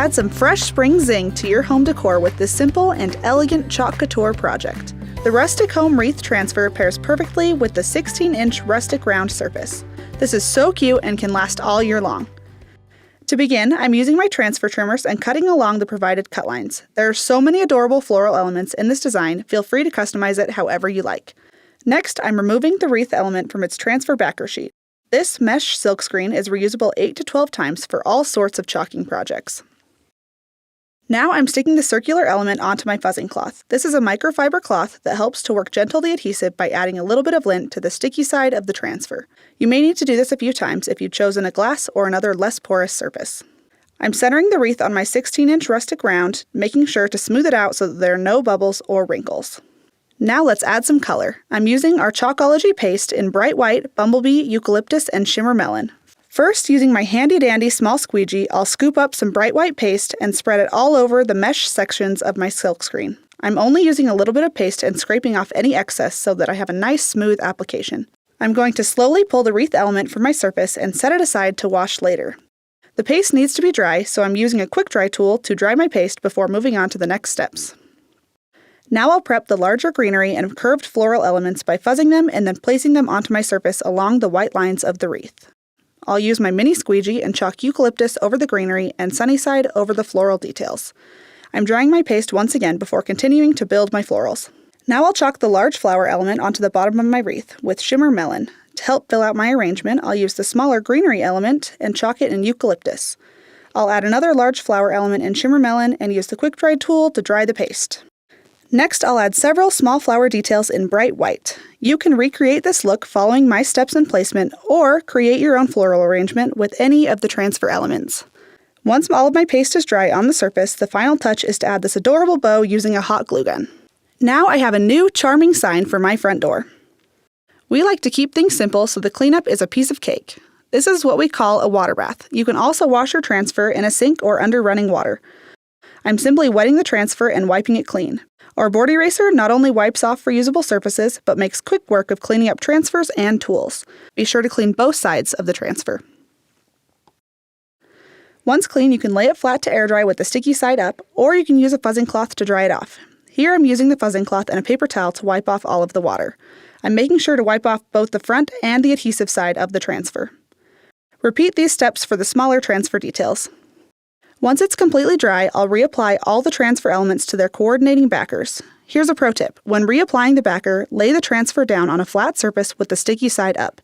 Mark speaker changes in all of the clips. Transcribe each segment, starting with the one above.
Speaker 1: Add some fresh spring zing to your home decor with this simple and elegant Chalk Couture project. The Rustic Home Wreath Transfer pairs perfectly with the 16-inch Rustic Round surface. This is so cute and can last all year long. To begin, I'm using my transfer trimmers and cutting along the provided cut lines. There are so many adorable floral elements in this design, feel free to customize it however you like. Next, I'm removing the wreath element from its transfer backer sheet. This mesh silkscreen is reusable 8 to 12 times for all sorts of chalking projects. Now I'm sticking the circular element onto my fuzzing cloth. This is a microfiber cloth that helps to work gentle the adhesive by adding a little bit of lint to the sticky side of the transfer. You may need to do this a few times if you've chosen a glass or another less porous surface. I'm centering the wreath on my 16-inch Rustic Round, making sure to smooth it out so that there are no bubbles or wrinkles. Now let's add some color. I'm using our Chalkology paste in Bright White, Bumblebee, Eucalyptus, and Shimmer Melon. First, using my handy-dandy small squeegee, I'll scoop up some bright white paste and spread it all over the mesh sections of my silkscreen. I'm only using a little bit of paste and scraping off any excess so that I have a nice smooth application. I'm going to slowly pull the wreath element from my surface and set it aside to wash later. The paste needs to be dry, so I'm using a quick dry tool to dry my paste before moving on to the next steps. Now I'll prep the larger greenery and curved floral elements by fuzzing them and then placing them onto my surface along the white lines of the wreath. I'll use my mini squeegee and chalk eucalyptus over the greenery and sunnyside over the floral details. I'm drying my paste once again before continuing to build my florals. Now I'll chalk the large flower element onto the bottom of my wreath with Shimmer Melon. To help fill out my arrangement, I'll use the smaller greenery element and chalk it in eucalyptus. I'll add another large flower element in Shimmer Melon and use the quick dry tool to dry the paste. Next, I'll add several small flower details in Bright White. You can recreate this look following my steps in placement or create your own floral arrangement with any of the transfer elements. Once all of my paste is dry on the surface, the final touch is to add this adorable bow using a hot glue gun. Now I have a new charming sign for my front door. We like to keep things simple, so the cleanup is a piece of cake. This is what we call a water bath. You can also wash your transfer in a sink or under running water. I'm simply wetting the transfer and wiping it clean. Our board eraser not only wipes off reusable surfaces, but makes quick work of cleaning up transfers and tools. Be sure to clean both sides of the transfer. Once clean, you can lay it flat to air dry with the sticky side up, or you can use a fuzzing cloth to dry it off. Here I'm using the fuzzing cloth and a paper towel to wipe off all of the water. I'm making sure to wipe off both the front and the adhesive side of the transfer. Repeat these steps for the smaller transfer details. Once it's completely dry, I'll reapply all the transfer elements to their coordinating backers. Here's a pro tip. When reapplying the backer, lay the transfer down on a flat surface with the sticky side up,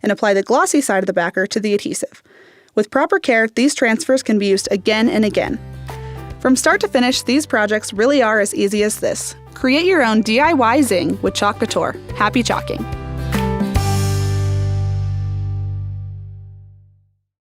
Speaker 1: and apply the glossy side of the backer to the adhesive. With proper care, these transfers can be used again and again. From start to finish, these projects really are as easy as this. Create your own DIY zing with Chalk Couture. Happy chalking!